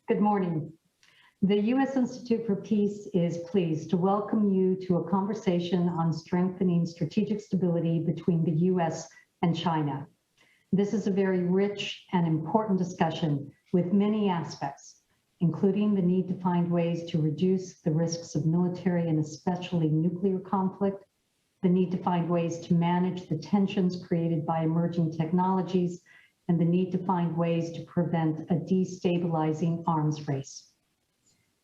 Good morning. The U.S. Institute for Peace is pleased to welcome you to a conversation on strengthening strategic stability between the U.S. and China. This is a very rich and important discussion with many aspects, including the need to find ways to reduce the risks of military and especially nuclear conflict, the need to find ways to manage the tensions created by emerging technologies, and the need to find ways to prevent a destabilizing arms race.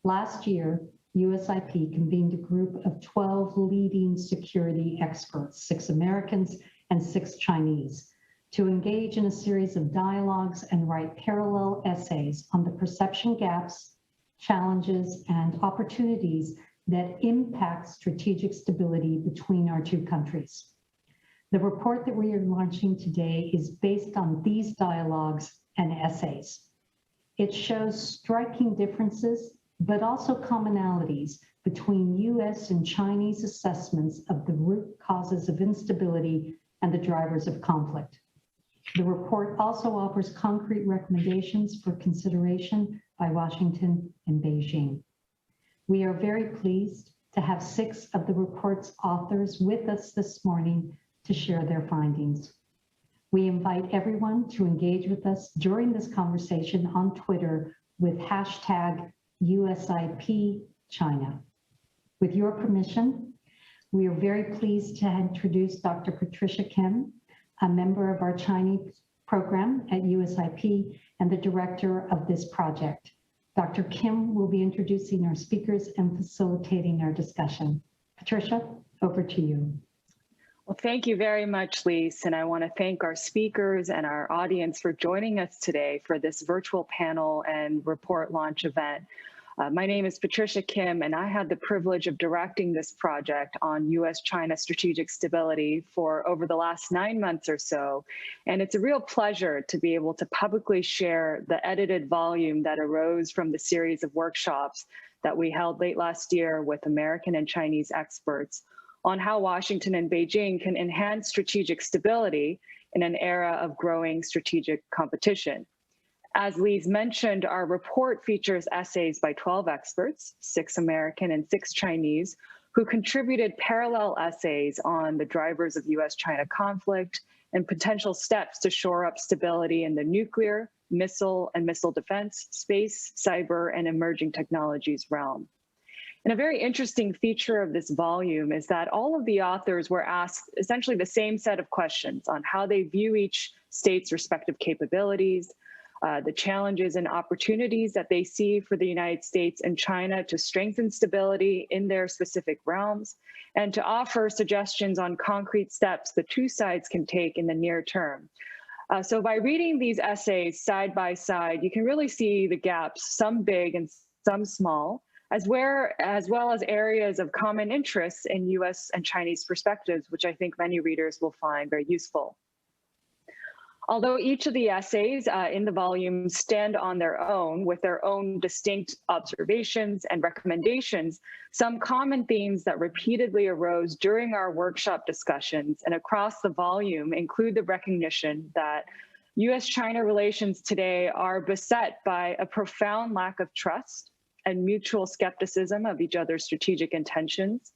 Last year, USIP convened a group of 12 leading security experts, 6 Americans and 6 Chinese, to engage in a series of dialogues and write parallel essays on the perception gaps, challenges, and opportunities that impact strategic stability between our two countries. The report that we are launching today is based on these dialogues and essays. It shows striking differences, but also commonalities between US and Chinese assessments of the root causes of instability and the drivers of conflict. The report also offers concrete recommendations for consideration by Washington and Beijing. We are very pleased to have 6 of the report's authors with us this morning to share their findings. We invite everyone to engage with us during this conversation on Twitter with hashtag USIP China. With your permission, we are very pleased to introduce Dr. Patricia Kim, a member of our Chinese program at USIP and the director of this project. Dr. Kim will be introducing our speakers and facilitating our discussion. Patricia, over to you. Well, thank you very much, Lise, and I want to thank our speakers and our audience for joining us today for this virtual panel and report launch event. My name is Patricia Kim, and I had the privilege of directing this project on U.S.-China strategic stability for over the last 9 months or so. And it's a real pleasure to be able to publicly share the edited volume that arose from the series of workshops that we held late last year with American and Chinese experts on how Washington and Beijing can enhance strategic stability in an era of growing strategic competition. As Lise mentioned, our report features essays by 12 experts, 6 American and 6 Chinese, who contributed parallel essays on the drivers of US-China conflict and potential steps to shore up stability in the nuclear, missile, and missile defense, space, cyber, and emerging technologies realm. And a very interesting feature of this volume is that all of the authors were asked essentially the same set of questions on how they view each state's respective capabilities, the challenges and opportunities that they see for the United States and China to strengthen stability in their specific realms, and to offer suggestions on concrete steps the two sides can take in the near term. So by reading these essays side by side, you can really see the gaps, some big and some small, as well as areas of common interest in US and Chinese perspectives, which I think many readers will find very useful. Although each of the essays in the volume stand on their own with their own distinct observations and recommendations, some common themes that repeatedly arose during our workshop discussions and across the volume include the recognition that US-China relations today are beset by a profound lack of trust and mutual skepticism of each other's strategic intentions,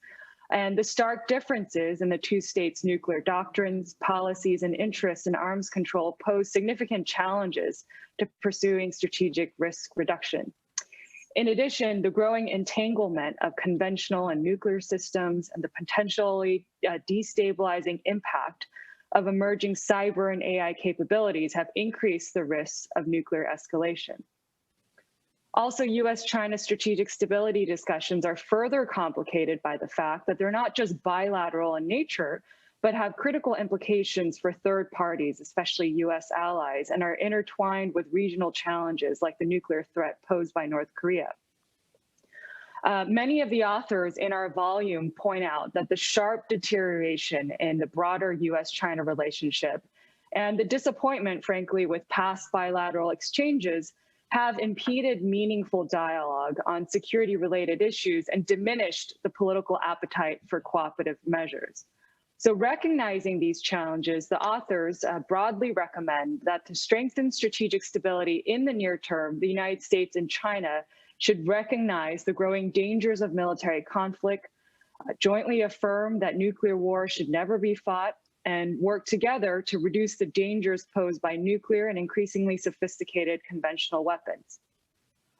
and the stark differences in the two states' nuclear doctrines, policies, and interests in arms control pose significant challenges to pursuing strategic risk reduction. In addition, the growing entanglement of conventional and nuclear systems and the potentially destabilizing impact of emerging cyber and AI capabilities have increased the risks of nuclear escalation. Also, US-China strategic stability discussions are further complicated by the fact that they're not just bilateral in nature, but have critical implications for third parties, especially US allies, and are intertwined with regional challenges like the nuclear threat posed by North Korea. Many of the authors in our volume point out that the sharp deterioration in the broader US-China relationship and the disappointment, frankly, with past bilateral exchanges have impeded meaningful dialogue on security-related issues and diminished the political appetite for cooperative measures. So recognizing these challenges, the authors broadly recommend that to strengthen strategic stability in the near term, the United States and China should recognize the growing dangers of military conflict, jointly affirm that nuclear war should never be fought, and work together to reduce the dangers posed by nuclear and increasingly sophisticated conventional weapons.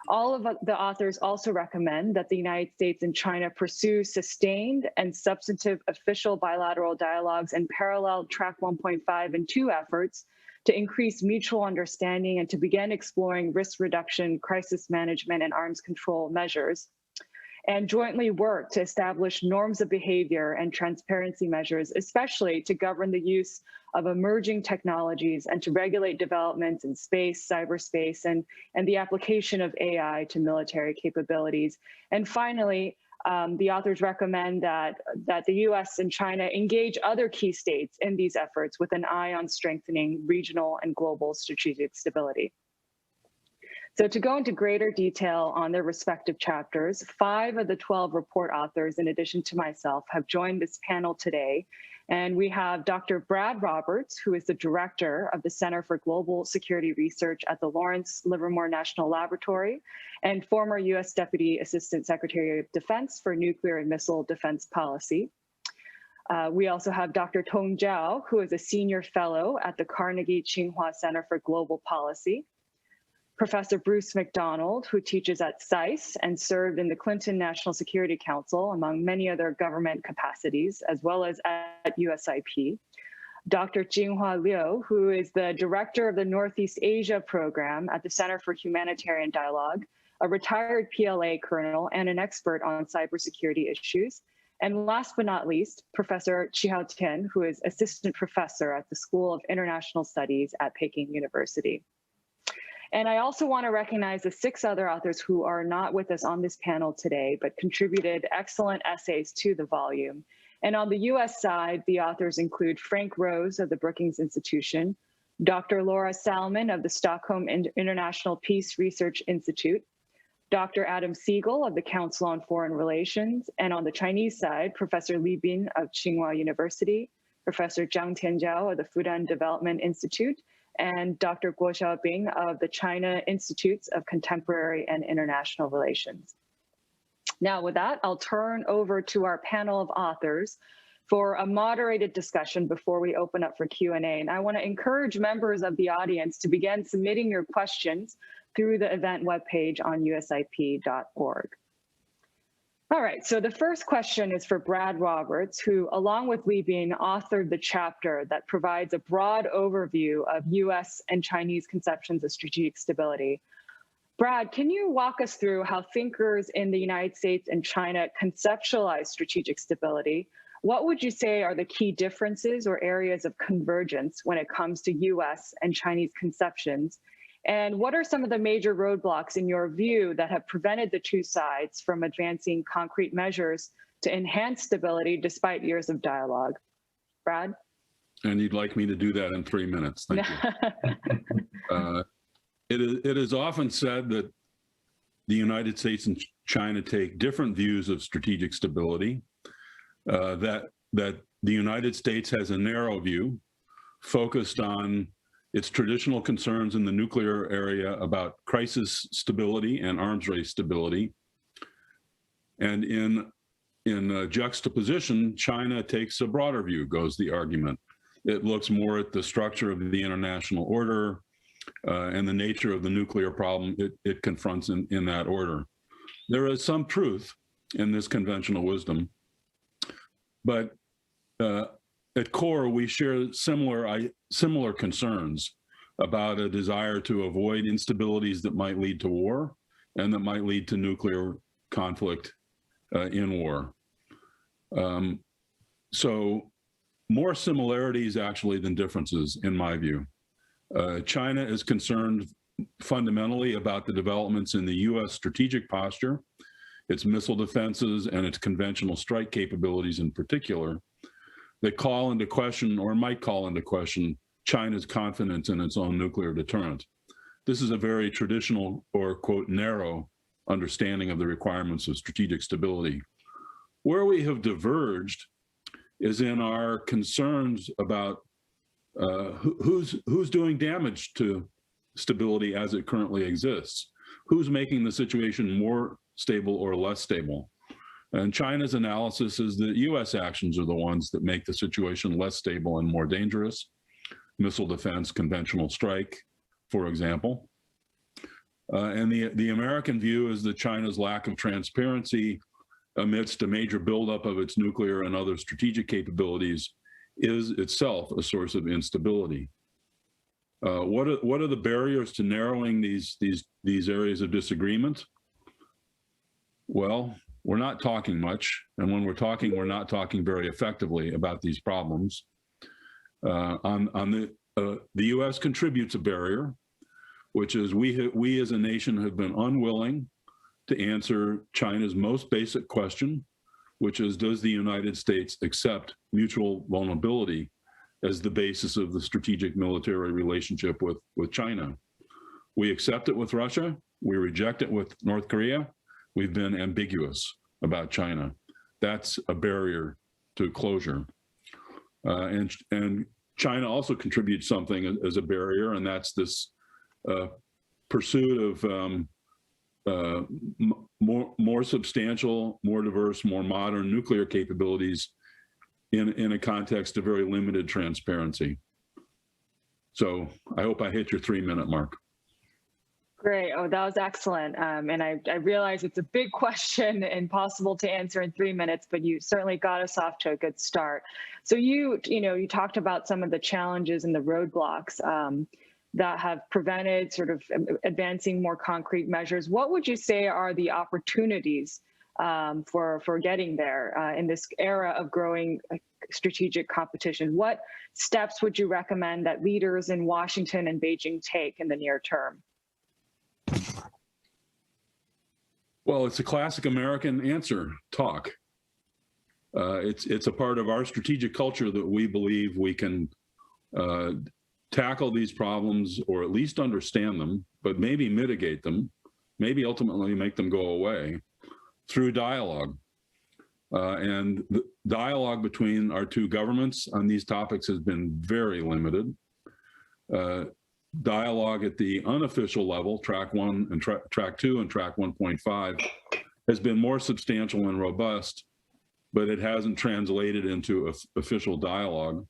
All of the authors also recommend that the United States and China pursue sustained and substantive official bilateral dialogues and parallel track 1.5 and 2 efforts to increase mutual understanding and to begin exploring risk reduction, crisis management, and arms control measures, and jointly work to establish norms of behavior and transparency measures, especially to govern the use of emerging technologies and to regulate developments in space, cyberspace, and the application of AI to military capabilities. And finally, the authors recommend that the US and China engage other key states in these efforts with an eye on strengthening regional and global strategic stability. So to go into greater detail on their respective chapters, 5 of the 12 report authors, in addition to myself, have joined this panel today. And we have Dr. Brad Roberts, who is the director of the Center for Global Security Research at the Lawrence Livermore National Laboratory and former US Deputy Assistant Secretary of Defense for Nuclear and Missile Defense Policy. We also have Dr. Tong Zhao, who is a senior fellow at the Carnegie-Tsinghua Center for Global Policy. Professor Bruce McDonald, who teaches at SAIS and served in the Clinton National Security Council, among many other government capacities, as well as at USIP. Dr. Jinghua Liu, who is the director of the Northeast Asia program at the Center for Humanitarian Dialogue, a retired PLA colonel and an expert on cybersecurity issues. And last but not least, Professor Chihao Tian, who is assistant professor at the School of International Studies at Peking University. And I also want to recognize the 6 other authors who are not with us on this panel today, but contributed excellent essays to the volume. And on the US side, the authors include Frank Rose of the Brookings Institution, Dr. Laura Salmon of the Stockholm International Peace Research Institute, Dr. Adam Siegel of the Council on Foreign Relations, and on the Chinese side, Professor Li Bin of Tsinghua University, Professor Zhang Tianjiao of the Fudan Development Institute, and Dr. Guo Xiaobing of the China Institutes of Contemporary and International Relations. Now, with that, I'll turn over to our panel of authors for a moderated discussion before we open up for Q&A. And I want to encourage members of the audience to begin submitting your questions through the event webpage on usip.org. All right, so the first question is for Brad Roberts, who, along with Li Bin, authored the chapter that provides a broad overview of US and Chinese conceptions of strategic stability. Brad, can you walk us through how thinkers in the United States and China conceptualize strategic stability? What would you say are the key differences or areas of convergence when it comes to US and Chinese conceptions? And what are some of the major roadblocks in your view that have prevented the two sides from advancing concrete measures to enhance stability despite years of dialogue? Brad? And you'd like me to do that in 3 minutes. Thank you. It is often said that the United States and China take different views of strategic stability, that the United States has a narrow view focused on its traditional concerns in the nuclear area about crisis stability and arms race stability. And in juxtaposition, China takes a broader view, goes the argument. It looks more at the structure of the international order and the nature of the nuclear problem it confronts in that order. There is some truth in this conventional wisdom, but at core, we share similar concerns about a desire to avoid instabilities that might lead to war and that might lead to nuclear conflict in war. So more similarities actually than differences, in my view. China is concerned fundamentally about the developments in the US strategic posture, its missile defenses and its conventional strike capabilities in particular, that call into question or might call into question China's confidence in its own nuclear deterrent. This is a very traditional or, quote, narrow understanding of the requirements of strategic stability. Where we have diverged is in our concerns about who's doing damage to stability as it currently exists, who's making the situation more stable or less stable. And China's analysis is that U.S. actions are the ones that make the situation less stable and more dangerous. Missile defense, conventional strike, for example. And the American view is that China's lack of transparency amidst a major buildup of its nuclear and other strategic capabilities is itself a source of instability. What are the barriers to narrowing these areas of disagreement? Well, we're not talking much, and when we're not talking very effectively about these problems. The U.S. contributes a barrier, which is we as a nation have been unwilling to answer China's most basic question, which is, does the United States accept mutual vulnerability as the basis of the strategic military relationship with China? We accept it with Russia, we reject it with North Korea. We've been ambiguous about China. That's a barrier to closure. And China also contributes something as a barrier, and that's this pursuit of more substantial, more diverse, more modern nuclear capabilities in a context of very limited transparency. So I hope I hit your 3-minute mark. Great. Oh, that was excellent. And I realize it's a big question, impossible to answer in 3 minutes, but you certainly got us off to a good start. So you talked about some of the challenges and the roadblocks that have prevented sort of advancing more concrete measures. What would you say are the opportunities for getting there in this era of growing strategic competition? What steps would you recommend that leaders in Washington and Beijing take in the near term? Well, it's a classic American answer, talk. It's a part of our strategic culture that we believe we can tackle these problems, or at least understand them, but maybe mitigate them, maybe ultimately make them go away through dialogue. And the dialogue between our two governments on these topics has been very limited. Dialogue at the unofficial level, track 1 and track 2 and track 1.5, has been more substantial and robust, but it hasn't translated into official dialogue.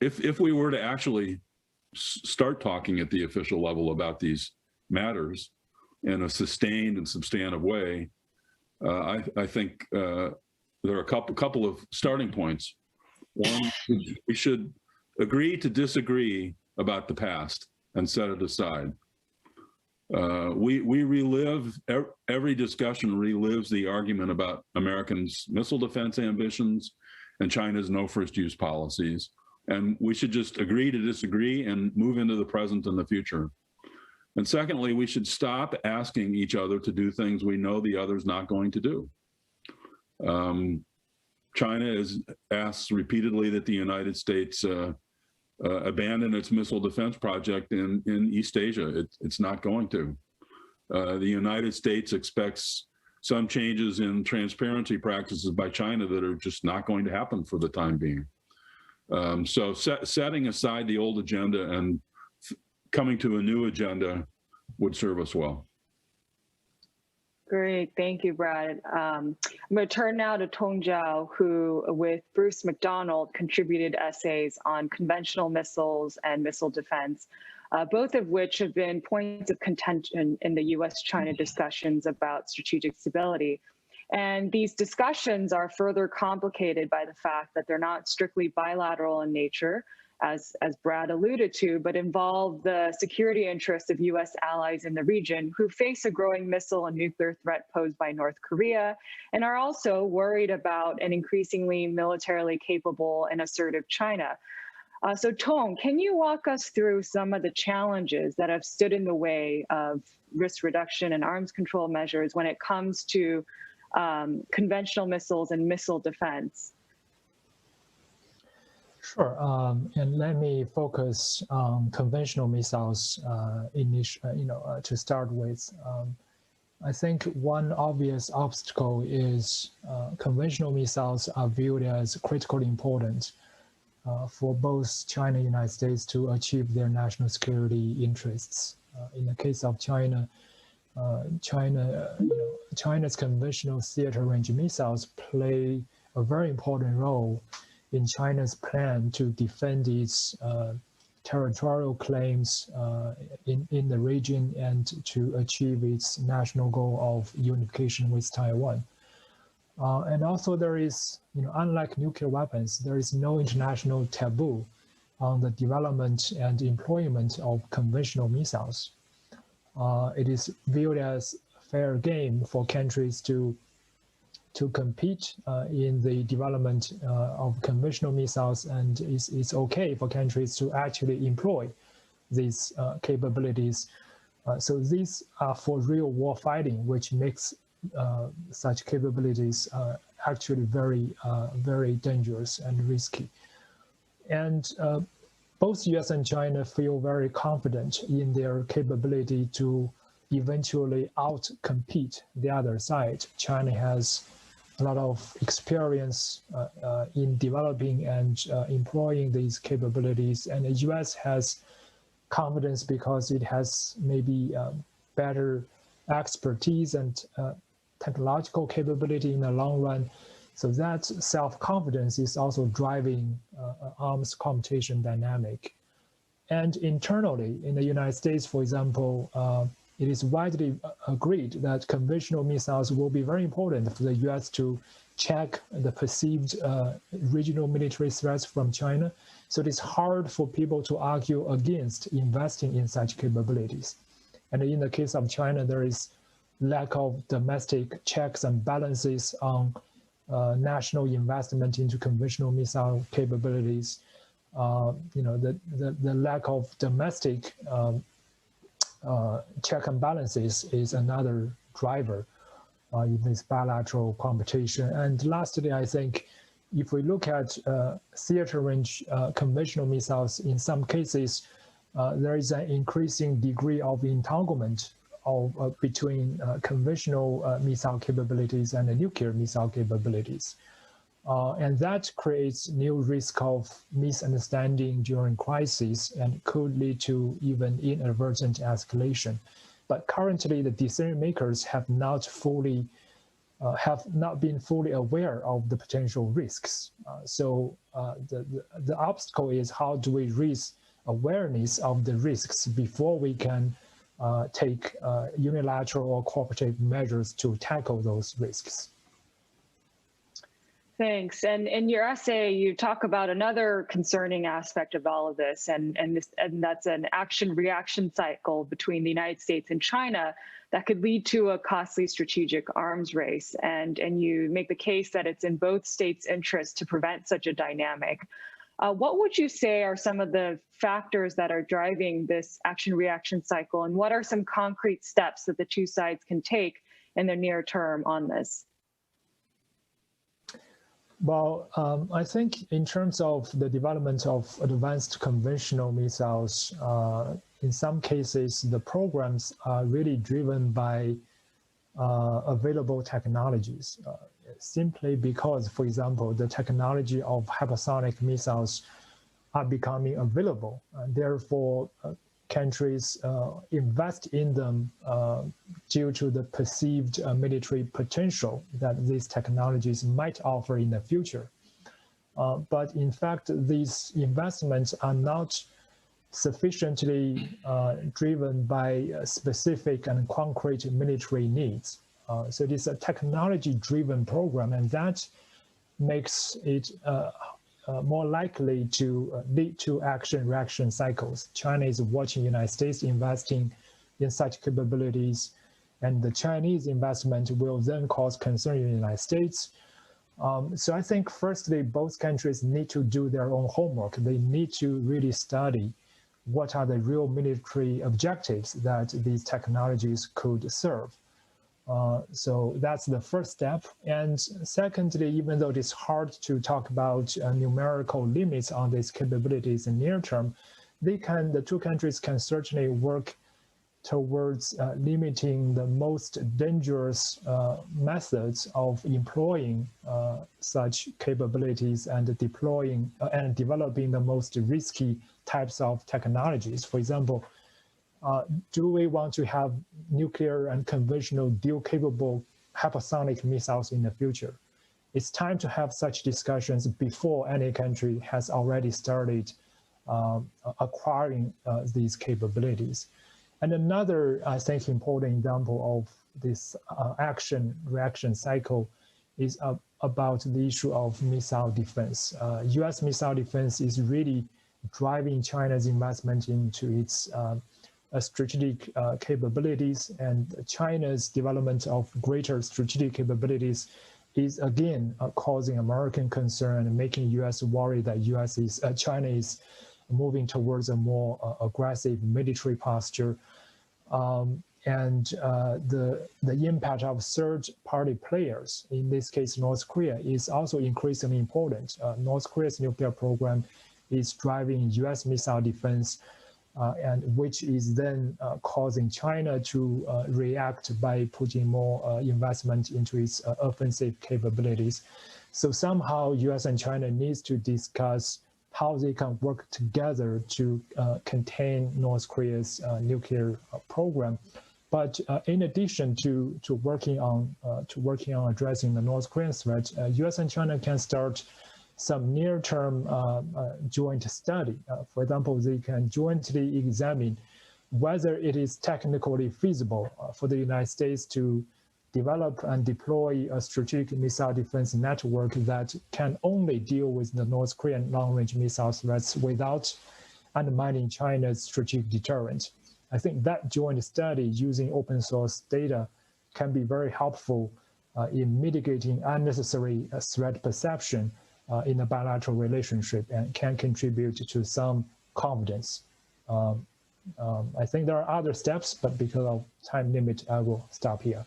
If we were to actually start talking at the official level about these matters in a sustained and substantive way, I think there are a couple of starting points. One, we should agree to disagree about the past and set it aside. We relive, every discussion relives the argument about Americans' missile defense ambitions and China's no first use policies. And we should just agree to disagree and move into the present and the future. And secondly, we should stop asking each other to do things we know the other's not going to do. China has asked repeatedly that the United States abandon its missile defense project in East Asia. It's not going to. The United States expects some changes in transparency practices by China that are just not going to happen for the time being. So setting aside the old agenda and coming to a new agenda would serve us well. Great, thank you, Brad. I'm going to turn now to Tong Zhao, who, with Bruce McDonald, contributed essays on conventional missiles and missile defense, both of which have been points of contention in the U.S. China discussions about strategic stability. And these discussions are further complicated by the fact that they're not strictly bilateral in nature, as Brad alluded to, but involve the security interests of U.S. allies in the region who face a growing missile and nuclear threat posed by North Korea, and are also worried about an increasingly militarily capable and assertive China. So Tong, can you walk us through some of the challenges that have stood in the way of risk reduction and arms control measures when it comes to conventional missiles and missile defense? Sure, and let me focus on conventional missiles to start with. I think one obvious obstacle is conventional missiles are viewed as critically important for both China and the United States to achieve their national security interests. In the case of China, China's conventional theater-range missiles play a very important role in China's plan to defend its territorial claims in the region and to achieve its national goal of unification with Taiwan. And also there is, unlike nuclear weapons, there is no international taboo on the development and employment of conventional missiles. It is viewed as fair game for countries to compete in the development of conventional missiles, and it's okay for countries to actually employ these capabilities. So these are for real war fighting, which makes such capabilities actually very dangerous and risky. And both US and China feel very confident in their capability to eventually out-compete the other side. China has a lot of experience in developing and employing these capabilities, and the US has confidence because it has maybe better expertise and technological capability in the long run. So that self-confidence is also driving arms competition dynamic. And internally, in the United States, for example, it is widely agreed that conventional missiles will be very important for the US to check the perceived regional military threats from China. So it is hard for people to argue against investing in such capabilities. And in the case of China, there is lack of domestic checks and balances on national investment into conventional missile capabilities. The lack of domestic check and balances is another driver in this bilateral competition. And lastly, I think if we look at theater range conventional missiles, in some cases, there is an increasing degree of entanglement between conventional missile capabilities and the nuclear missile capabilities. And that creates new risk of misunderstanding during crisis and could lead to even inadvertent escalation. But currently, the decision makers have not been fully aware of the potential risks. So the obstacle is how do we raise awareness of the risks before we can take unilateral or cooperative measures to tackle those risks. Thanks. And in your essay, you talk about another concerning aspect of all of this, and that's an action-reaction cycle between the United States and China that could lead to a costly strategic arms race. And you make the case that it's in both states' interest to prevent such a dynamic. What would you say are some of the factors that are driving this action-reaction cycle, and what are some concrete steps that the two sides can take in the near term on this? Well, I think in terms of the development of advanced conventional missiles, in some cases, the programs are really driven by available technologies, simply because, for example, the technology of hypersonic missiles are becoming available. And therefore, countries invest in them due to the perceived military potential that these technologies might offer in the future. But in fact, these investments are not sufficiently driven by specific and concrete military needs. So it is a technology-driven program, and that makes it more likely to lead to action-reaction cycles. China is watching the United States investing in such capabilities, and the Chinese investment will then cause concern in the United States. So I think, firstly, both countries need to do their own homework. They need to really study what are the real military objectives that these technologies could serve. So that's the first step. And secondly, even though it is hard to talk about numerical limits on these capabilities in near term, the two countries can certainly work towards limiting the most dangerous methods of employing such capabilities and deploying and developing the most risky types of technologies. For example, do we want to have nuclear and conventional dual-capable hypersonic missiles in the future? It's time to have such discussions before any country has already started acquiring these capabilities. And another, I think, important example of this action-reaction cycle is about the issue of missile defense. U.S. missile defense is really driving China's investment into its strategic capabilities, and China's development of greater strategic capabilities is again causing American concern and making U.S. worry that China is moving towards a more aggressive military posture. And the impact of third-party players, in this case North Korea, is also increasingly important. North Korea's nuclear program is driving U.S. missile defense, and which is then causing China to react by putting more investment into its offensive capabilities. So somehow U.S. and China needs to discuss how they can work together to contain North Korea's nuclear program. But in addition to working on addressing the North Korean threat, U.S. and China can start some near-term joint study. For example, they can jointly examine whether it is technically feasible for the United States to develop and deploy a strategic missile defense network that can only deal with the North Korean long-range missile threats without undermining China's strategic deterrent. I think that joint study using open source data can be very helpful in mitigating unnecessary threat perception in a bilateral relationship and can contribute to some confidence. I think there are other steps, but because of time limit, I will stop here.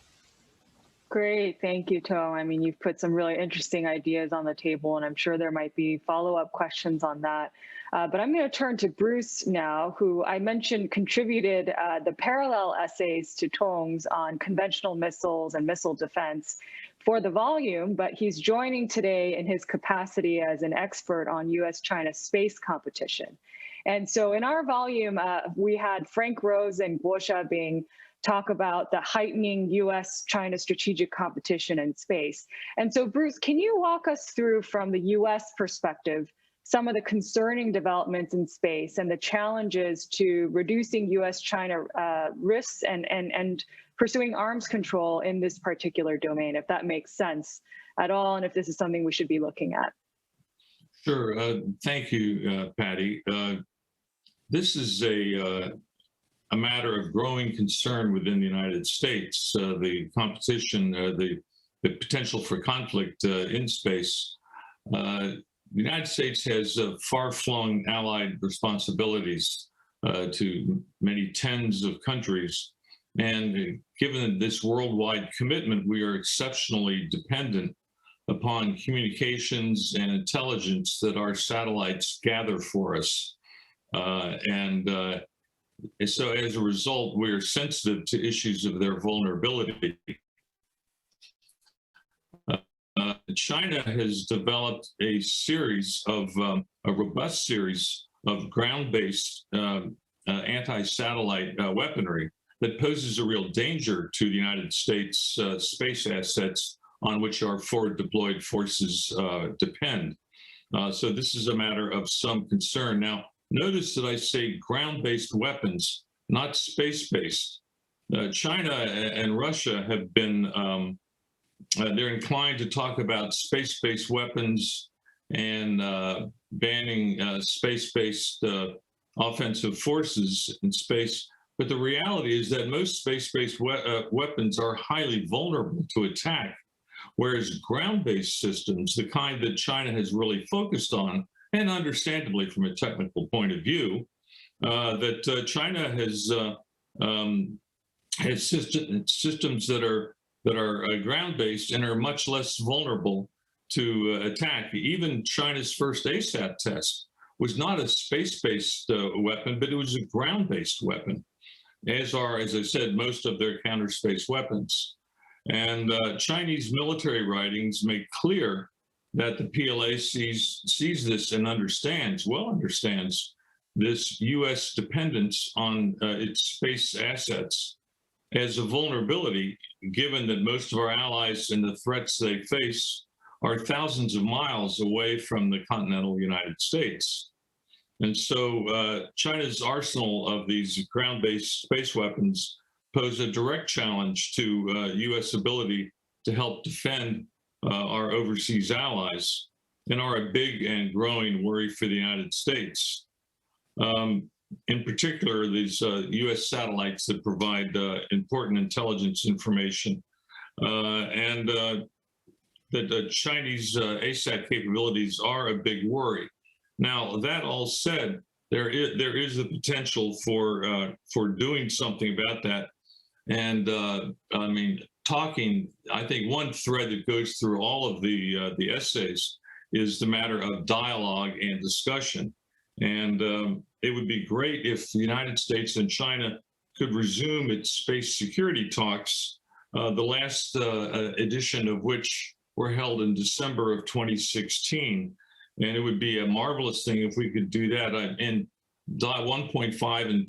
Great, thank you, To. I mean, you've put some really interesting ideas on the table, and I'm sure there might be follow-up questions on that. But I'm going to turn to Bruce now, who I mentioned contributed the parallel essays to Tong's on conventional missiles and missile defense for the volume, but he's joining today in his capacity as an expert on U.S.-China space competition. And so in our volume, we had Frank Rose and Guo Xiaobing talk about the heightening U.S.-China strategic competition in space. And so, Bruce, can you walk us through, from the U.S. perspective, some of the concerning developments in space and the challenges to reducing U.S.-China risks and pursuing arms control in this particular domain, if that makes sense at all, and if this is something we should be looking at? Sure. Thank you, Patty. This is a matter of growing concern within the United States. The competition, the potential for conflict in space. The United States has far-flung allied responsibilities to many tens of countries. And given this worldwide commitment, we are exceptionally dependent upon communications and intelligence that our satellites gather for us. So as a result, we're sensitive to issues of their vulnerability. China has developed a robust series of ground-based anti-satellite weaponry that poses a real danger to the United States space assets on which our forward deployed forces depend. So this is a matter of some concern. Now, notice that I say ground-based weapons, not space-based. China and Russia have been, they're inclined to talk about space-based weapons and banning space-based offensive forces in space. But the reality is that most space-based weapons are highly vulnerable to attack, whereas ground-based systems, the kind that China has really focused on, and understandably from a technical point of view, that China has systems that are ground-based and are much less vulnerable to attack. Even China's first ASAT test was not a space-based weapon, but it was a ground-based weapon. as are, as I said, most of their counterspace weapons. And Chinese military writings make clear that the PLA sees this and understands this U.S. dependence on its space assets as a vulnerability, given that most of our allies and the threats they face are thousands of miles away from the continental United States. And so China's arsenal of these ground-based space weapons pose a direct challenge to U.S. ability to help defend our overseas allies, and are a big and growing worry for the United States. In particular, these U.S. satellites that provide important intelligence information, and that the Chinese ASAT capabilities are a big worry. Now, that all said, there is the potential for doing something about that. And I mean, I think one thread that goes through all of the essays is the matter of dialogue and discussion. And it would be great if the United States and China could resume its space security talks, the last edition of which were held in December of 2016. And it would be a marvelous thing if we could do that. In 1.5 and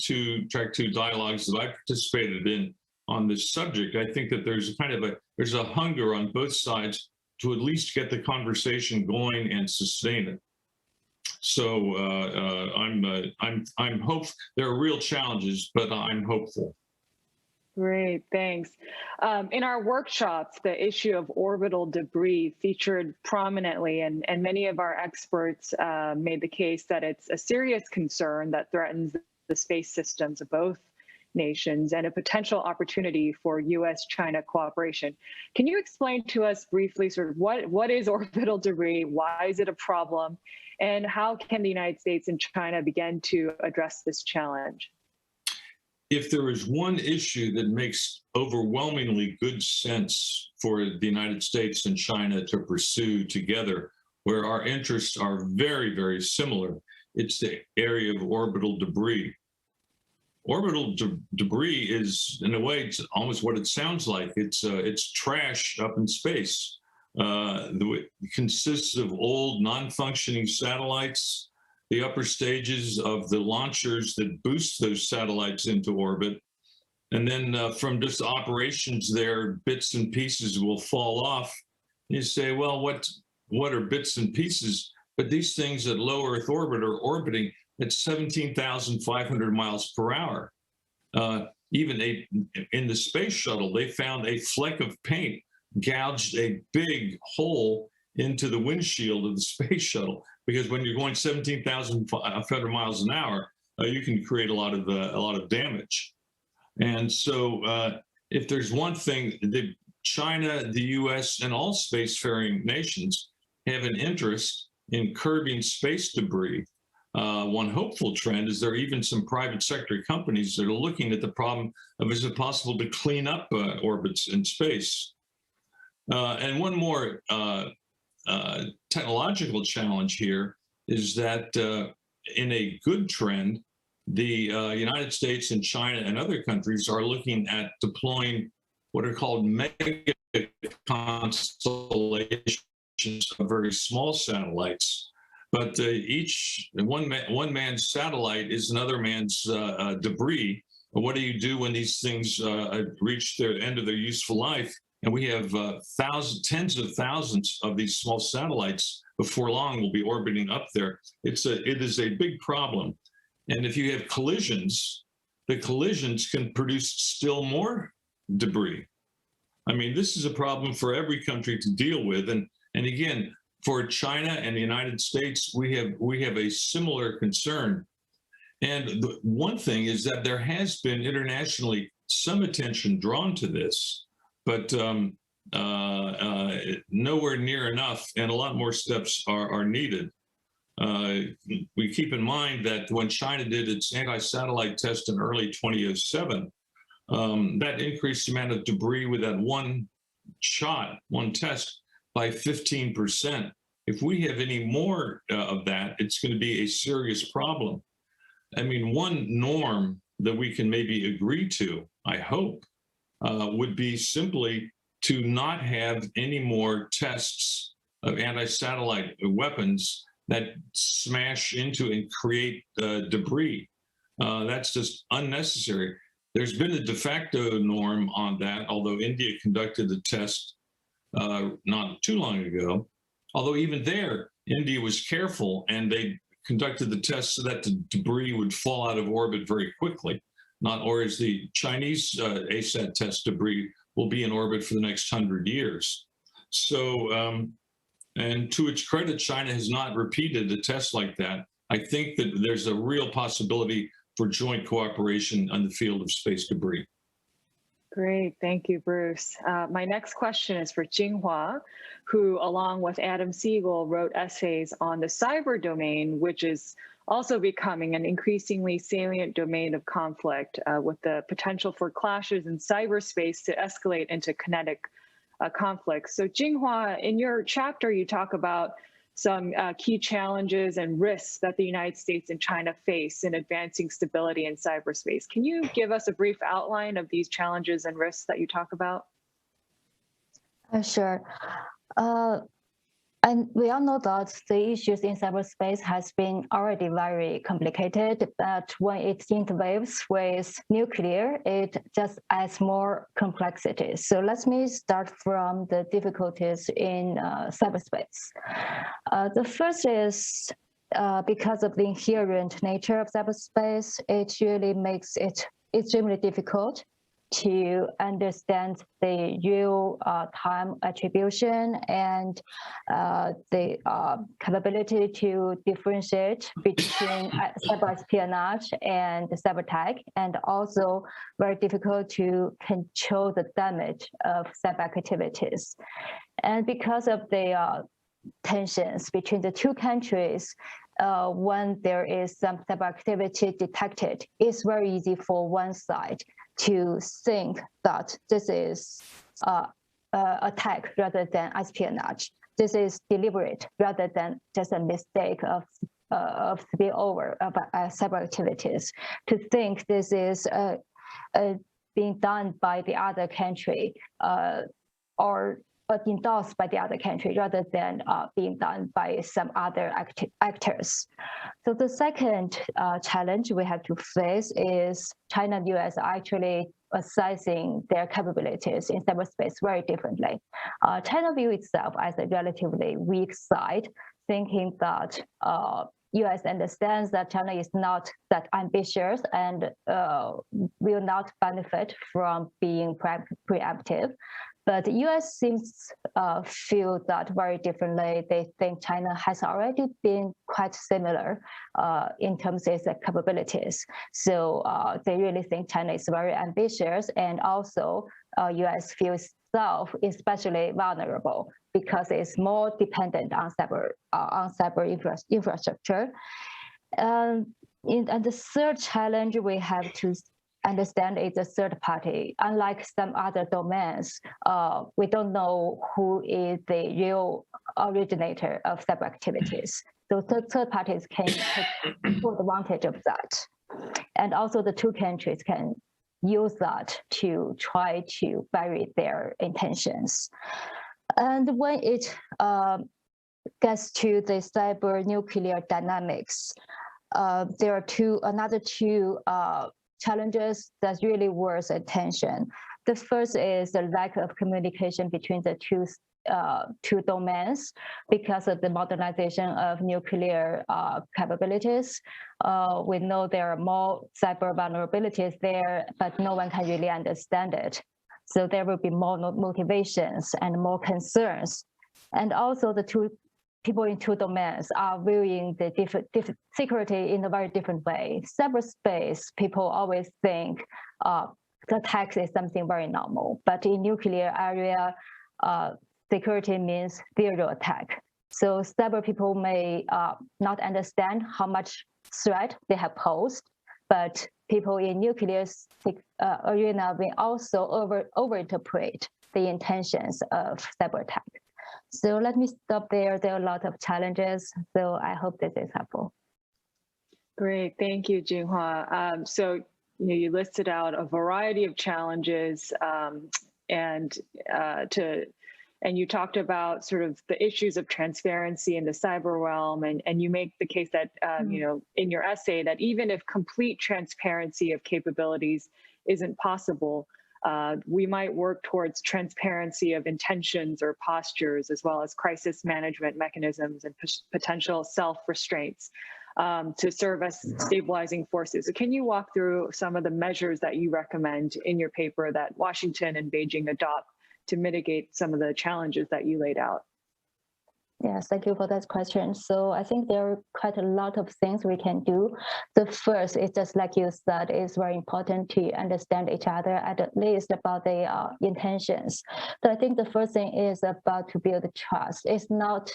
track 2 dialogues that I participated in on this subject, I think that there's a hunger on both sides to at least get the conversation going and sustain it. So I'm hopeful. There are real challenges, but I'm hopeful. Great, thanks. In our workshops, the issue of orbital debris featured prominently, and many of our experts made the case that it's a serious concern that threatens the space systems of both nations and a potential opportunity for U.S.-China cooperation. Can you explain to us briefly sort of what is orbital debris, why is it a problem, and how can the United States and China begin to address this challenge? If there is one issue that makes overwhelmingly good sense for the United States and China to pursue together, where our interests are very, very similar, it's the area of orbital debris. Orbital debris is, in a way, it's almost what it sounds like. It's trash up in space. It consists of old, non-functioning satellites, the upper stages of the launchers that boost those satellites into orbit. And then from just operations there, bits and pieces will fall off. You say, well, what are bits and pieces? But these things at low Earth orbit are orbiting at 17,500 miles per hour. Even in the space shuttle, they found a fleck of paint gouged a big hole into the windshield of the space shuttle, because when you're going 17,500 miles an hour, you can create a lot of damage. And so if there's one thing that China, the US, and all spacefaring nations have an interest in curbing space debris, one hopeful trend is there are even some private sector companies that are looking at the problem of, is it possible to clean up orbits in space? And one more technological challenge here is that in a good trend, the United States and China and other countries are looking at deploying what are called mega constellations of very small satellites. But one man's satellite is another man's debris. What do you do when these things reach the end of their useful life? And we have tens of thousands of these small satellites before long will be orbiting up there. It is a big problem. And if you have collisions, the collisions can produce still more debris. I mean, this is a problem for every country to deal with. And again, for China and the United States, we have a similar concern. And the one thing is that there has been internationally some attention drawn to this, but nowhere near enough, and a lot more steps are needed. We keep in mind that when China did its anti-satellite test in early 2007, that increased the amount of debris with that one test, by 15%. If we have any more of that, it's going to be a serious problem. I mean, one norm that we can maybe agree to, I hope, would be simply to not have any more tests of anti-satellite weapons that smash into and create debris. That's just unnecessary. There's been a de facto norm on that, although India conducted a test not too long ago. Although even there, India was careful and they conducted the test so that the debris would fall out of orbit very quickly. Or as the Chinese ASAT test debris will be in orbit for the next 100 years. So, and to its credit, China has not repeated a test like that. I think that there's a real possibility for joint cooperation on the field of space debris. Great, thank you, Bruce. My next question is for Tsinghua, who, along with Adam Siegel, wrote essays on the cyber domain, which is also becoming an increasingly salient domain of conflict, with the potential for clashes in cyberspace to escalate into kinetic conflicts. So Tsinghua, in your chapter, you talk about some key challenges and risks that the United States and China face in advancing stability in cyberspace. Can you give us a brief outline of these challenges and risks that you talk about? Sure. And we all know that the issues in cyberspace has been already very complicated, but when it interweaves with nuclear, it just adds more complexity. So let me start from the difficulties in cyberspace. The first is because of the inherent nature of cyberspace, it really makes it extremely difficult to understand the real-time attribution and the capability to differentiate between cyber espionage and cyber attack, and also very difficult to control the damage of cyber activities. And because of the tensions between the two countries, when there is some cyber activity detected, it's very easy for one side to think that this is attack rather than espionage. This is deliberate rather than just a mistake of spillover of cyber activities. To think this is being done by the other country or endorsed by the other country rather than being done by some other actors. So the second challenge we have to face is China and US actually assessing their capabilities in cyberspace very differently. China views itself as a relatively weak side, thinking that US understands that China is not that ambitious and will not benefit from being preemptive. But the US seems feel that very differently. They think China has already been quite similar in terms of its capabilities. So they really think China is very ambitious, and also US feels itself especially vulnerable because it's more dependent on cyber infrastructure. And the third challenge we have to understand is a third party. Unlike some other domains, we don't know who is the real originator of cyber activities. So third parties can take full advantage of that. And also the two countries can use that to try to bury their intentions. And when it gets to the cyber nuclear dynamics, there are another two challenges that really worth attention. The first is the lack of communication between the two domains because of the modernization of nuclear capabilities. We know there are more cyber vulnerabilities there, but no one can really understand it. So there will be more motivations and more concerns. And also the two people in two domains are viewing the different security in a very different way. Cyberspace, people always think the attack is something very normal, but in nuclear area, security means zero attack. So cyber people may not understand how much threat they have posed, but people in nuclear arena will also overinterpret the intentions of cyber attack. So let me stop there. There are a lot of challenges, so I hope this is helpful. Great, thank you, Tsinghua. So you listed out a variety of challenges, and you talked about sort of the issues of transparency in the cyber realm, and you make the case that in your essay that even if complete transparency of capabilities isn't possible, we might work towards transparency of intentions or postures, as well as crisis management mechanisms and potential self-restraints to serve as stabilizing forces. So can you walk through some of the measures that you recommend in your paper that Washington and Beijing adopt to mitigate some of the challenges that you laid out? Yes, thank you for that question. So I think there are quite a lot of things we can do. The first is just like you said, it's very important to understand each other at least about their intentions. So I think the first thing is about to build trust. It's not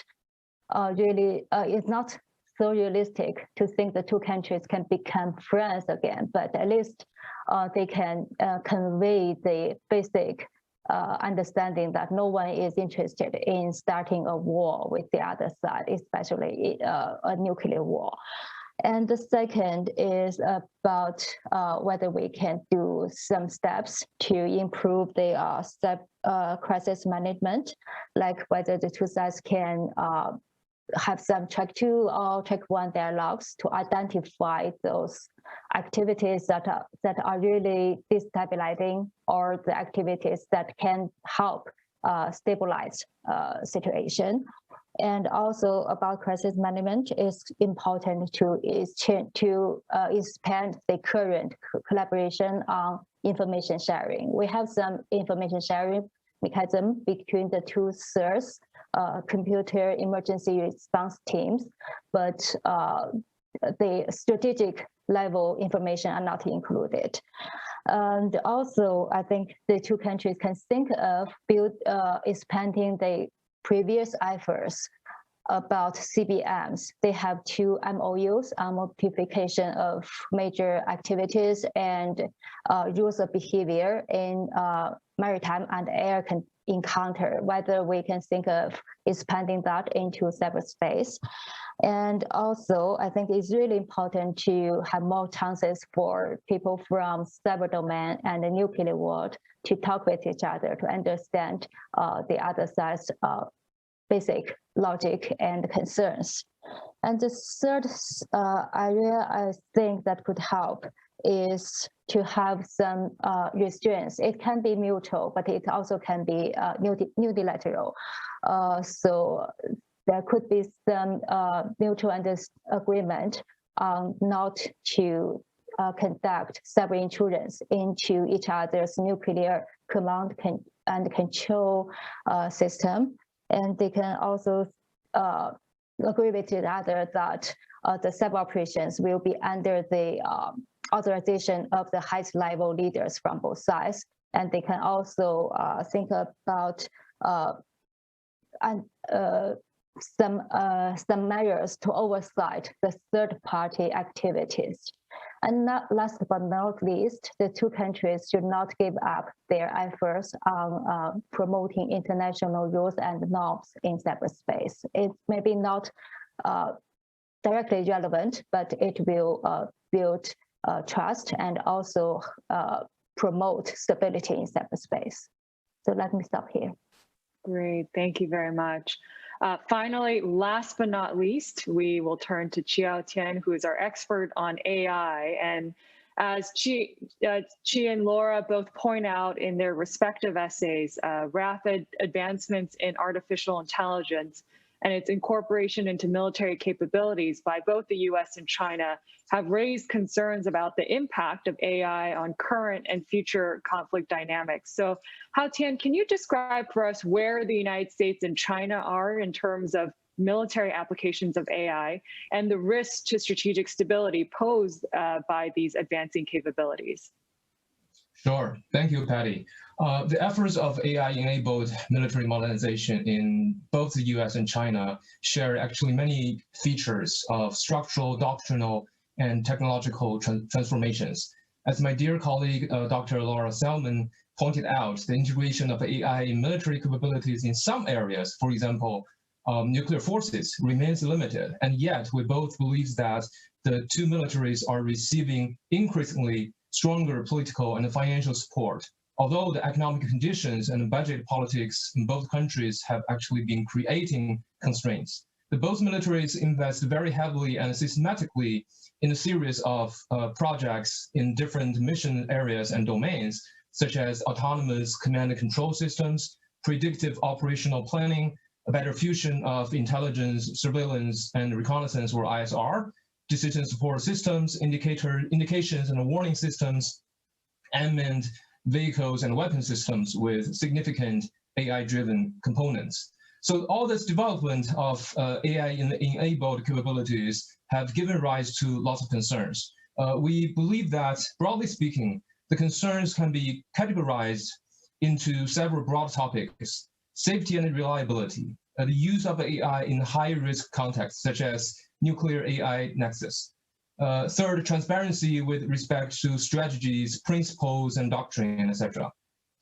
it's not so realistic to think the two countries can become friends again, but at least they can convey the basic understanding that no one is interested in starting a war with the other side, especially a nuclear war. And the second is about whether we can do some steps to improve the crisis management, like whether the two sides can have some track 2 or track 1 dialogues to identify those activities that are really destabilizing, or the activities that can help stabilize situation. And also about crisis management, it's important to expand the current collaboration on information sharing. We have some information sharing mechanism between the two CERS, computer emergency response teams, but the strategic level information are not included. And also, I think the two countries can think of expanding the previous efforts about CBMs. They have 2 MOUs on modification of major activities and rules of behavior in maritime and air encounter, whether we can think of expanding that into cyberspace. And also, I think it's really important to have more chances for people from cyber domain and the nuclear world to talk with each other, to understand the other side's basic logic and concerns. And the third area I think that could help is to have some restraints. It can be mutual, but it also can be unilateral. So there could be some mutual agreement not to conduct cyber intrusions into each other's nuclear command and control system. And they can also agree with each other that the cyber operations will be under the authorization of the highest level leaders from both sides. And they can also think about some measures to oversight the third-party activities. And last but not least, the two countries should not give up their efforts on promoting international rules and norms in cyberspace. It may be not directly relevant, but it will build trust and also promote stability in cyberspace. So let me stop here. Great, thank you very much. Finally, last but not least, we will turn to Qiao Tian, who is our expert on AI. And as Qi and Laura both point out in their respective essays, rapid advancements in artificial intelligence and its incorporation into military capabilities by both the US and China have raised concerns about the impact of AI on current and future conflict dynamics. So Hao Tian, can you describe for us where the United States and China are in terms of military applications of AI and the risks to strategic stability posed by these advancing capabilities? Sure. Thank you, Patty. The efforts of AI-enabled military modernization in both the US and China share actually many features of structural, doctrinal, and technological transformations. As my dear colleague, Dr. Laura Selman, pointed out, the integration of AI in military capabilities in some areas, for example, nuclear forces, remains limited. And yet, we both believe that the two militaries are receiving increasingly stronger political and financial support, although the economic conditions and budget politics in both countries have actually been creating constraints. Both militaries invest very heavily and systematically in a series of projects in different mission areas and domains, such as autonomous command and control systems, predictive operational planning, a better fusion of intelligence, surveillance, and reconnaissance, or ISR, decision support systems, indications and warning systems, unmanned vehicles and weapon systems with significant AI-driven components. So all this development of AI-enabled capabilities have given rise to lots of concerns. We believe that, broadly speaking, the concerns can be categorized into several broad topics: safety and reliability, the use of AI in high-risk contexts, such as nuclear AI nexus. Third, transparency with respect to strategies, principles, and doctrine, etc.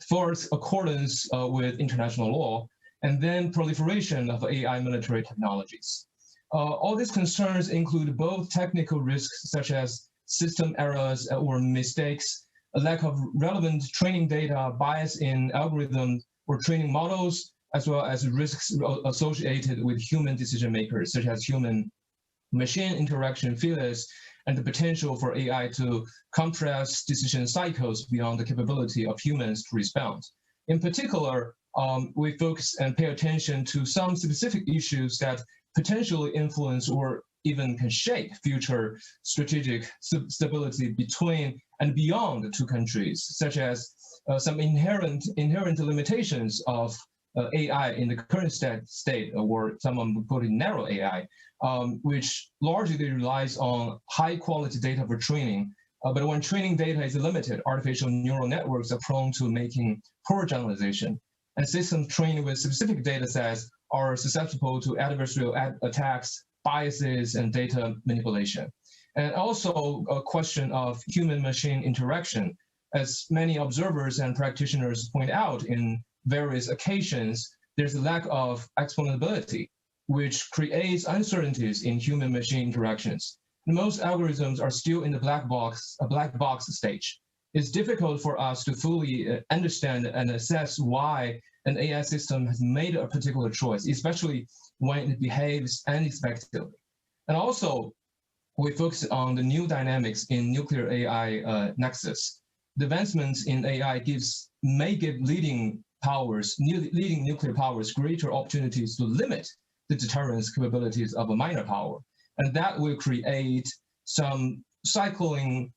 Fourth, accordance with international law. And then proliferation of AI military technologies. All these concerns include both technical risks, such as system errors or mistakes, a lack of relevant training data, bias in algorithms or training models, as well as risks associated with human decision makers, such as human-machine interaction failures, and the potential for AI to compress decision cycles beyond the capability of humans to respond. In particular, we focus and pay attention to some specific issues that potentially influence or even can shape future strategic stability between and beyond the two countries, such as some inherent limitations of AI in the current state, or someone would put it narrow AI, which largely relies on high quality data for training. But when training data is limited, artificial neural networks are prone to making poor generalization. And systems trained with specific data sets are susceptible to adversarial attacks, biases, and data manipulation. And also a question of human-machine interaction. As many observers and practitioners point out in various occasions, there's a lack of explainability, which creates uncertainties in human-machine interactions. Most algorithms are still in the black box stage. It's difficult for us to fully understand and assess why an AI system has made a particular choice, especially when it behaves unexpectedly. And also, we focus on the new dynamics in nuclear AI nexus. The advancements in AI may give leading nuclear powers greater opportunities to limit the deterrence capabilities of a minor power. And that will create some cycling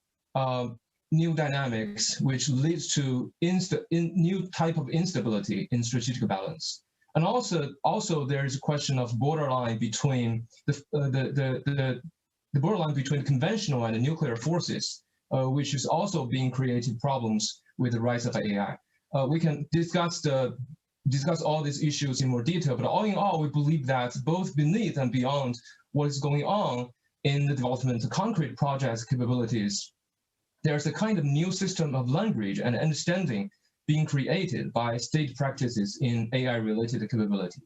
new dynamics, which leads to new type of instability in strategic balance. And also there is a question of borderline between the borderline between conventional and nuclear forces, which is also being created problems with the rise of AI. We can discuss all these issues in more detail, but all in all, we believe that both beneath and beyond what is going on in the development of concrete projects capabilities, there's a kind of new system of language and understanding being created by state practices in AI-related capability.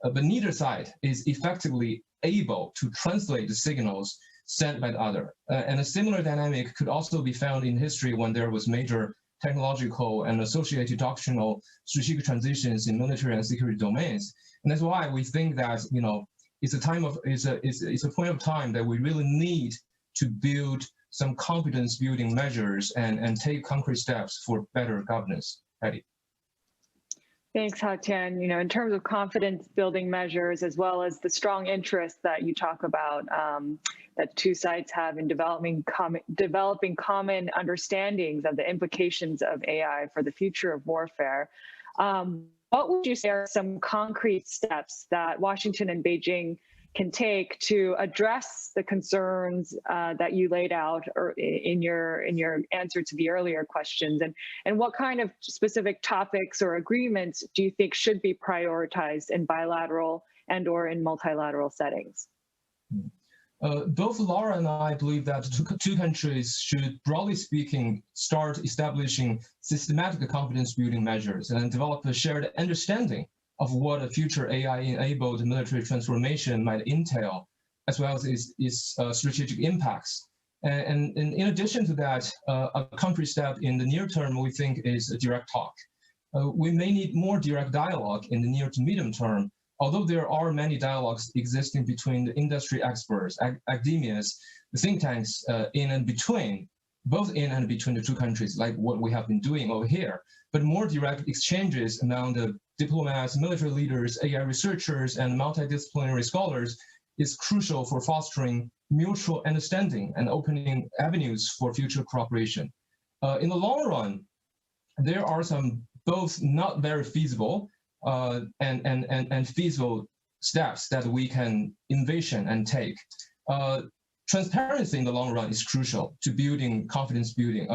But neither side is effectively able to translate the signals sent by the other. And a similar dynamic could also be found in history when there was major technological and associated doctrinal strategic transitions in military and security domains. And that's why we think that, you know, it's a point of time that we really need to build some confidence building measures and take concrete steps for better governance. Patty. Thanks, Hao-Tian. You know, in terms of confidence building measures, as well as the strong interest that you talk about that two sides have in developing common understandings of the implications of AI for the future of warfare, what would you say are some concrete steps that Washington and Beijing can take to address the concerns that you laid out in your answer to the earlier questions, and what kind of specific topics or agreements do you think should be prioritized in bilateral and or in multilateral settings? Both Laura and I believe that two countries should, broadly speaking, start establishing systematic confidence building measures and develop a shared understanding of what a future AI-enabled military transformation might entail, as well as its strategic impacts. And in addition to that, a concrete step in the near term, we think, is a direct talk. We may need more direct dialogue in the near to medium term, although there are many dialogues existing between the industry experts, academias, the think tanks in and between, both in and between the two countries, like what we have been doing over here. But more direct exchanges among the diplomats, military leaders, AI researchers, and multidisciplinary scholars is crucial for fostering mutual understanding and opening avenues for future cooperation. In the long run, there are some both not very feasible and feasible steps that we can envision and take. Transparency in the long run is crucial to building competence between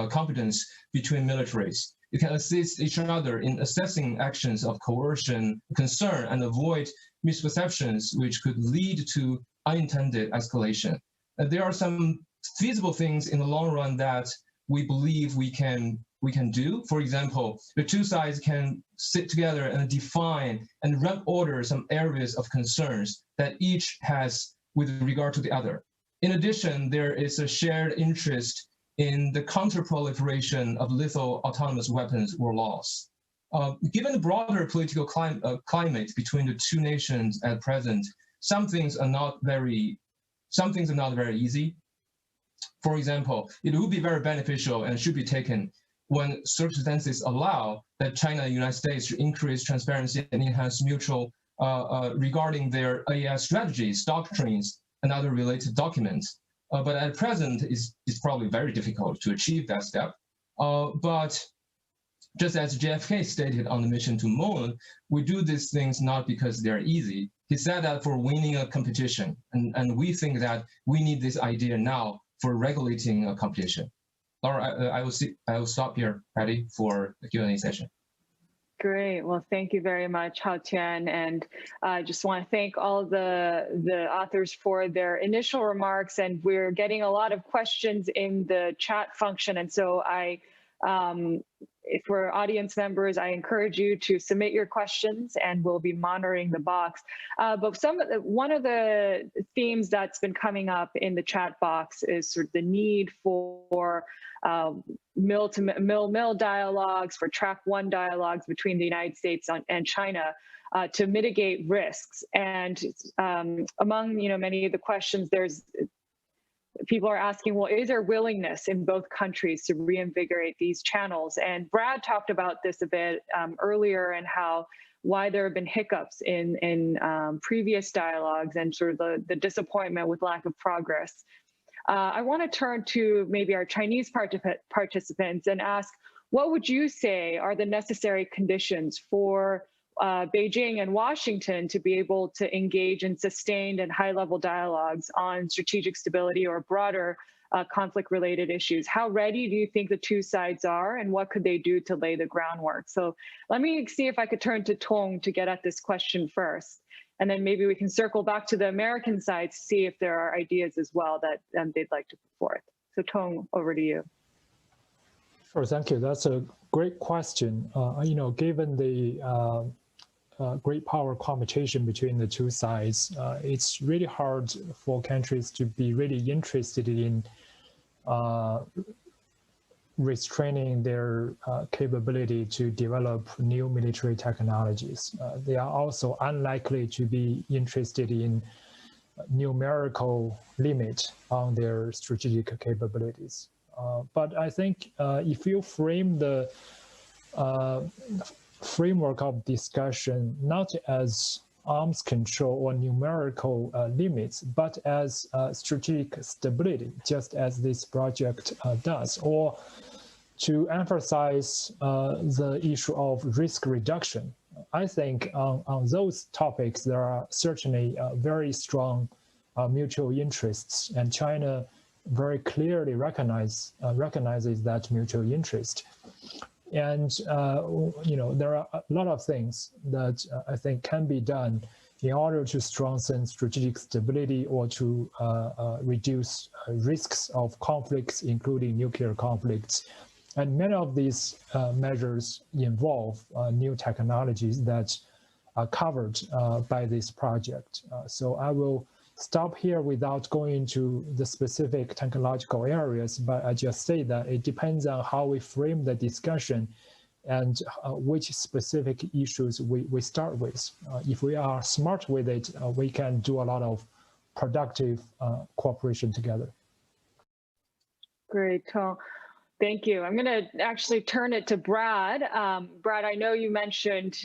militaries. You can assist each other in assessing actions of coercion, concern, and avoid misperceptions which could lead to unintended escalation. There are some feasible things in the long run that we believe we can do. For example, the two sides can sit together and define and rank order some areas of concerns that each has with regard to the other. In addition, there is a shared interest in the counter-proliferation of lethal autonomous weapons or laws. Given the broader political climate between the two nations at present, some things are not very easy. For example, it would be very beneficial and should be taken when circumstances allow that China and the United States to increase transparency and enhance mutual regarding their AI strategies, doctrines, and other related documents. But at present, it's probably very difficult to achieve that step. But just as JFK stated on the mission to Moon, we do these things not because they're easy. He said that for winning a competition, and we think that we need this idea now for regulating a competition. Laura, I will stop here, Patty, for the Q&A session. Great. Well, thank you very much, Hao Tian. And I just want to thank all of the authors for their initial remarks. And we're getting a lot of questions in the chat function. And so for audience members, I encourage you to submit your questions and we'll be monitoring the box. But one of the themes that's been coming up in the chat box is sort of the need for mill-to-mill dialogues, for track one dialogues between the United States and China to mitigate risks. And among many of the questions, people are asking, well, is there willingness in both countries to reinvigorate these channels? And Brad talked about this a bit earlier and why there have been hiccups in previous dialogues and sort of the disappointment with lack of progress. I want to turn to maybe our Chinese participants and ask, what would you say are the necessary conditions for Beijing and Washington to be able to engage in sustained and high-level dialogues on strategic stability or broader conflict-related issues? How ready do you think the two sides are, and what could they do to lay the groundwork? So let me see if I could turn to Tong to get at this question first, and then maybe we can circle back to the American side to see if there are ideas as well that they'd like to put forth. So Tong, over to you. Sure, thank you. That's a great question. Given the great power competition between the two sides, it's really hard for countries to be really interested in restraining their capability to develop new military technologies. They are also unlikely to be interested in numerical limit on their strategic capabilities. But I think if you frame the framework of discussion not as arms control or numerical limits, but as strategic stability, just as this project does, or to emphasize the issue of risk reduction. I think on those topics, there are certainly very strong mutual interests, and China very clearly recognizes that mutual interest. And there are a lot of things that I think can be done in order to strengthen strategic stability or to reduce risks of conflicts, including nuclear conflicts. And many of these measures involve new technologies that are covered by this project. So I will stop here without going into the specific technological areas, but I just say that it depends on how we frame the discussion and which specific issues we start with. If we are smart with it, we can do a lot of productive cooperation together. Great, Tom. Thank you. I'm going to actually turn it to Brad. Brad, I know you mentioned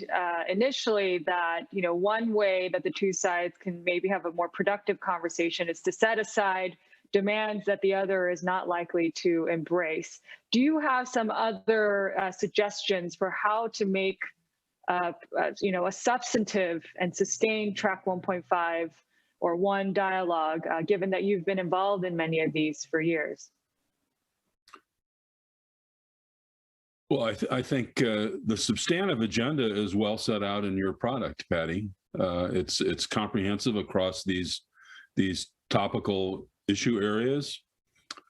initially that one way that the two sides can maybe have a more productive conversation is to set aside demands that the other is not likely to embrace. Do you have some other suggestions for how to make a substantive and sustained track 1.5 or one dialogue, given that you've been involved in many of these for years? Well, I think the substantive agenda is well set out in your product, Patty. It's comprehensive across these topical issue areas.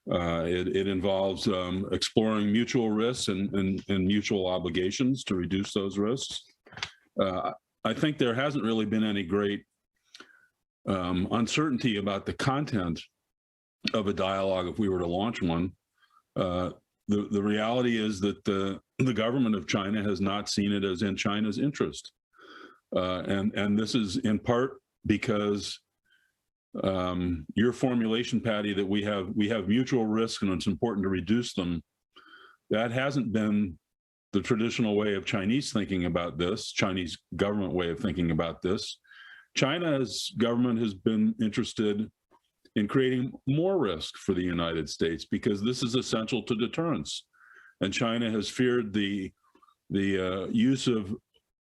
It involves exploring mutual risks and mutual obligations to reduce those risks. I think there hasn't really been any great uncertainty about the content of a dialogue if we were to launch one. The reality is that the government of China has not seen it as in China's interest. And this is in part because your formulation, Patty, that we have mutual risk and it's important to reduce them, that hasn't been the traditional way of Chinese thinking about this, Chinese government way of thinking about this. China's government has been interested in creating more risk for the United States because this is essential to deterrence. And China has feared the use of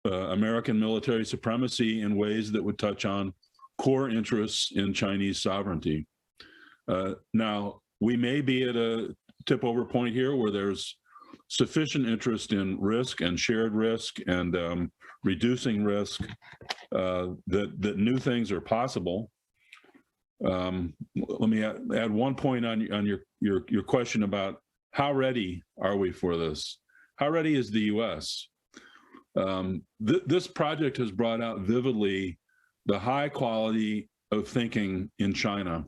American military supremacy in ways that would touch on core interests in Chinese sovereignty. Now, we may be at a tip-over point here where there's sufficient interest in risk and shared risk and reducing risk that new things are possible. Let me add one point on your question about how ready are we for this? How ready is the U.S.? This project has brought out vividly the high quality of thinking in China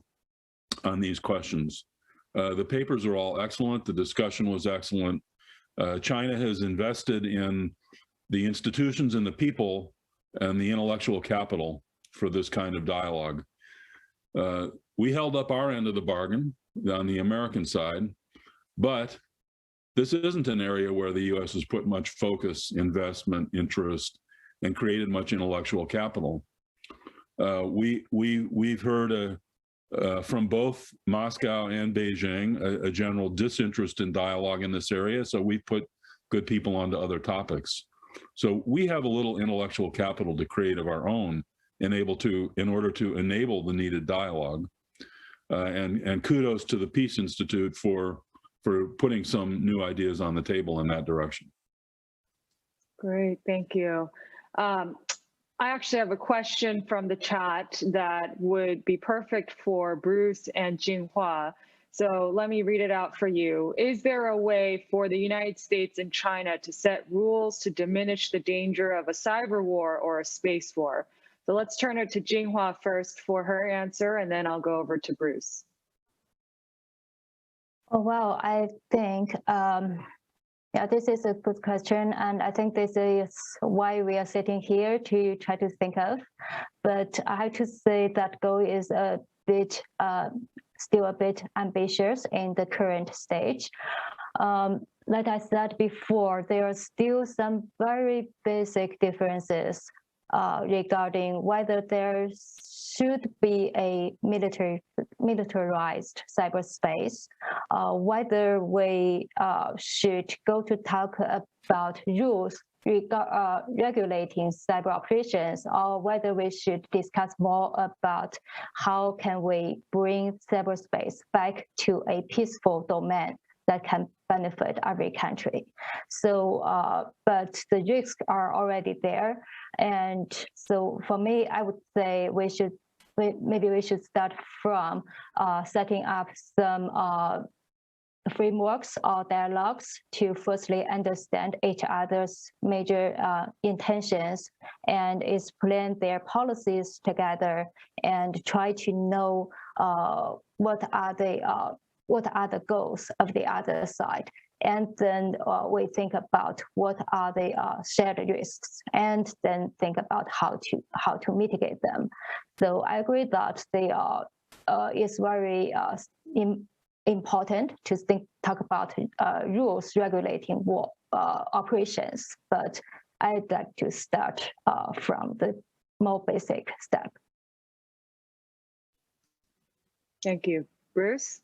on these questions. The papers are all excellent. The discussion was excellent. China has invested in the institutions and the people and the intellectual capital for this kind of dialogue. We held up our end of the bargain on the American side, but this isn't an area where the U.S. has put much focus, investment, interest, and created much intellectual capital. We've heard from both Moscow and Beijing a general disinterest in dialogue in this area, so we put good people onto other topics. So we have a little intellectual capital to create of our own in order to enable the needed dialogue. And kudos to the Peace Institute for putting some new ideas on the table in that direction. Great, thank you. I actually have a question from the chat that would be perfect for Bruce and Tsinghua. So let me read it out for you. Is there a way for the United States and China to set rules to diminish the danger of a cyber war or a space war? So let's turn it to Tsinghua first for her answer, and then I'll go over to Bruce. Oh, well, I think, yeah, this is a good question. And I think this is why we are sitting here to try to think of. But I have to say that goal is still a bit ambitious in the current stage. Like I said before, there are still some very basic differences regarding whether there should be a militarized cyberspace, whether we should go to talk about rules regulating cyber operations, or whether we should discuss more about how can we bring cyberspace back to a peaceful domain that can benefit every country. So, but the risks are already there. And so for me, I would say maybe we should start from setting up some frameworks or dialogues to firstly understand each other's major intentions and explain their policies together and try to know what are the goals of the other side. And then we think about what are the shared risks, and then think about how to mitigate them. So I agree that they is very important to talk about rules regulating war operations, but I'd like to start from the more basic step. Thank you. Bruce?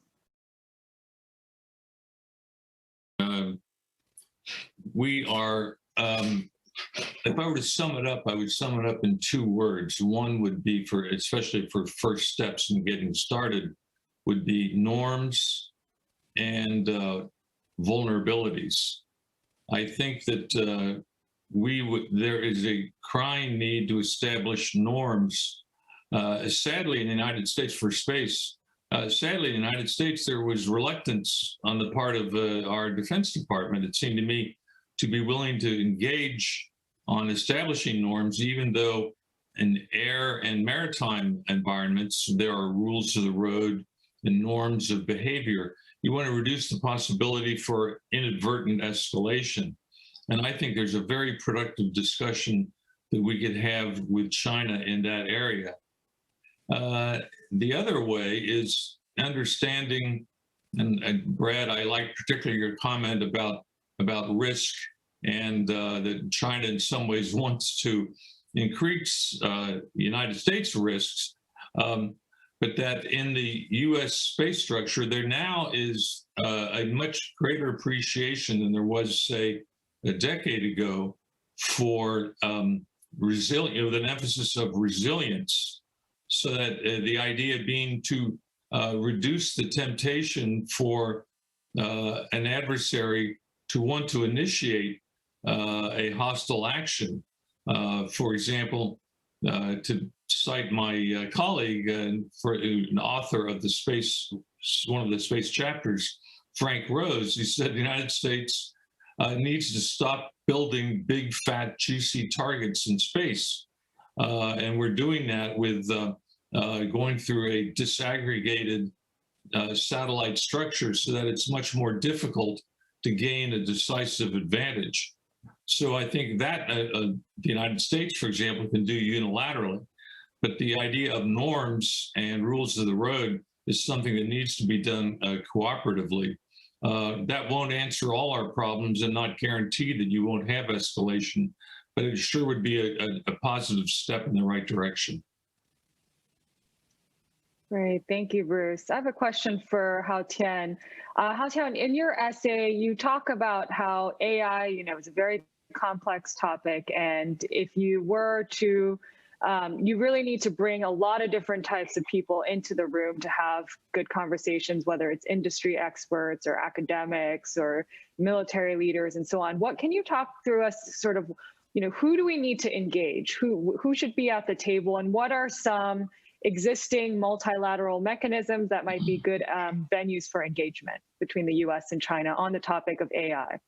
We are, if I were to sum it up, I would sum it up in 2 words. One would be especially for first steps in getting started, would be norms and vulnerabilities. I think that there is a crying need to establish norms. Sadly, in the United States for space, sadly, in the United States, there was reluctance on the part of our Defense Department, it seemed to me, to be willing to engage on establishing norms, even though in air and maritime environments, there are rules of the road and norms of behavior. You want to reduce the possibility for inadvertent escalation. And I think there's a very productive discussion that we could have with China in that area. The other way is understanding, and Brad, I like particularly your comment about risk, and that China in some ways wants to increase the United States risks, but that in the U.S. space structure, there now is a much greater appreciation than there was, say, a decade ago for with an emphasis of resilience, so that the idea being to reduce the temptation for an adversary to want to initiate a hostile action. For example, to cite my colleague, for an author of one of the space chapters, Frank Rose, he said the United States needs to stop building big, fat, juicy targets in space. And we're doing that with going through a disaggregated satellite structure so that it's much more difficult to gain a decisive advantage. So I think that the United States, for example, can do unilaterally, but the idea of norms and rules of the road is something that needs to be done cooperatively. That won't answer all our problems and not guarantee that you won't have escalation, but it sure would be a positive step in the right direction. Great, thank you, Bruce. I have a question for Hao Tian. Hao Tian, in your essay, you talk about how AI, is a very complex topic, and if you were to, you really need to bring a lot of different types of people into the room to have good conversations, whether it's industry experts or academics or military leaders and so on. What can you talk through us sort of, who do we need to engage? Who should be at the table, and what are some existing multilateral mechanisms that might be good venues for engagement between the US and China on the topic of AI?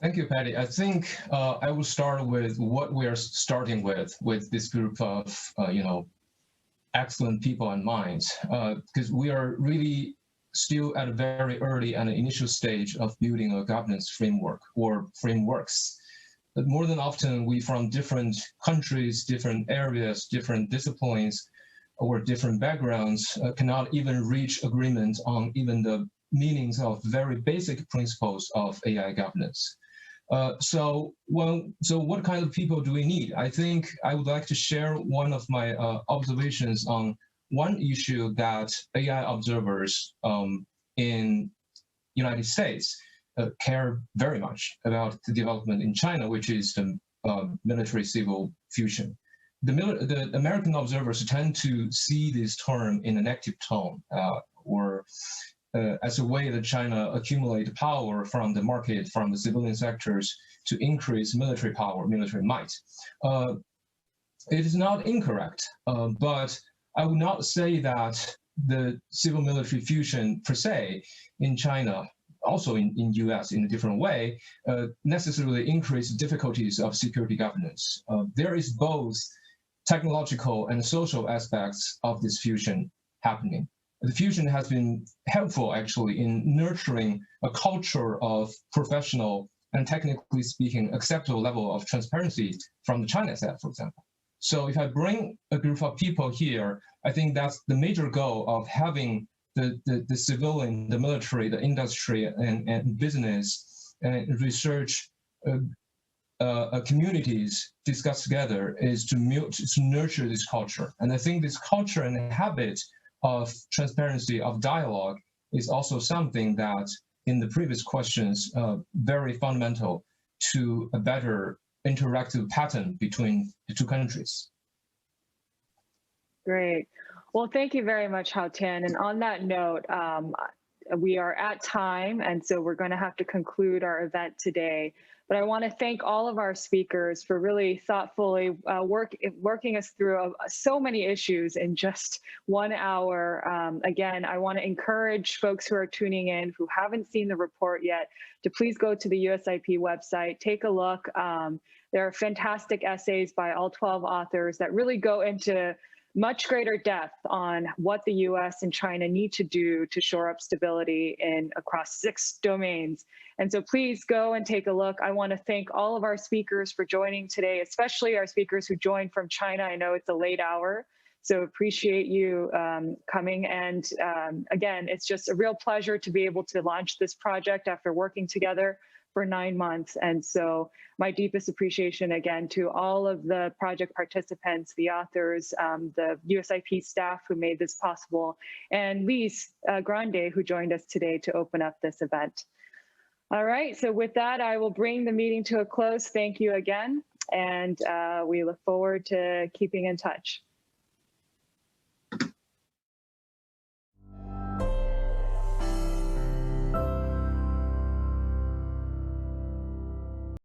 Thank you, Patty. I think I will start with what we are starting with this group of, excellent people in mind, because we are really still at a very early and initial stage of building a governance framework or frameworks. But more than often, we from different countries, different areas, different disciplines, or different backgrounds cannot even reach agreement on even the meanings of very basic principles of AI governance. So what kind of people do we need? I think I would like to share one of my observations on one issue that AI observers in United States care very much about the development in China, which is the military-civil fusion. The American observers tend to see this term in a negative tone, or as a way that China accumulate power from the market, from the civilian sectors to increase military power, military might. It is not incorrect, but I would not say that the civil military fusion per se in China, also in US in a different way, necessarily increase difficulties of security governance. There is both technological and social aspects of this fusion happening. The fusion has been helpful actually in nurturing a culture of professional and technically speaking acceptable level of transparency from the China side, for example. So if I bring a group of people here, I think that's the major goal of having the civilian, the military, the industry, and business and research communities discuss together is to nurture this culture. And I think this culture and habit of transparency, of dialogue, is also something that in the previous questions, very fundamental to a better interactive pattern between the two countries. Great. Well, thank you very much, Hao Tian. And on that note, we are at time, and so we're going to have to conclude our event today. But I want to thank all of our speakers for really thoughtfully working us through so many issues in just 1 hour. Again, I want to encourage folks who are tuning in who haven't seen the report yet to please go to the USIP website, take a look. There are fantastic essays by all 12 authors that really go into much greater depth on what the US and China need to do to shore up stability across 6 domains. And so please go and take a look. I want to thank all of our speakers for joining today, especially our speakers who joined from China. I know it's a late hour, so appreciate you coming. And again, it's just a real pleasure to be able to launch this project after working together for 9 months. And so my deepest appreciation again to all of the project participants, the authors, the USIP staff who made this possible, and Lise Grande, who joined us today to open up this event. All right, so with that, I will bring the meeting to a close. Thank you again, and we look forward to keeping in touch.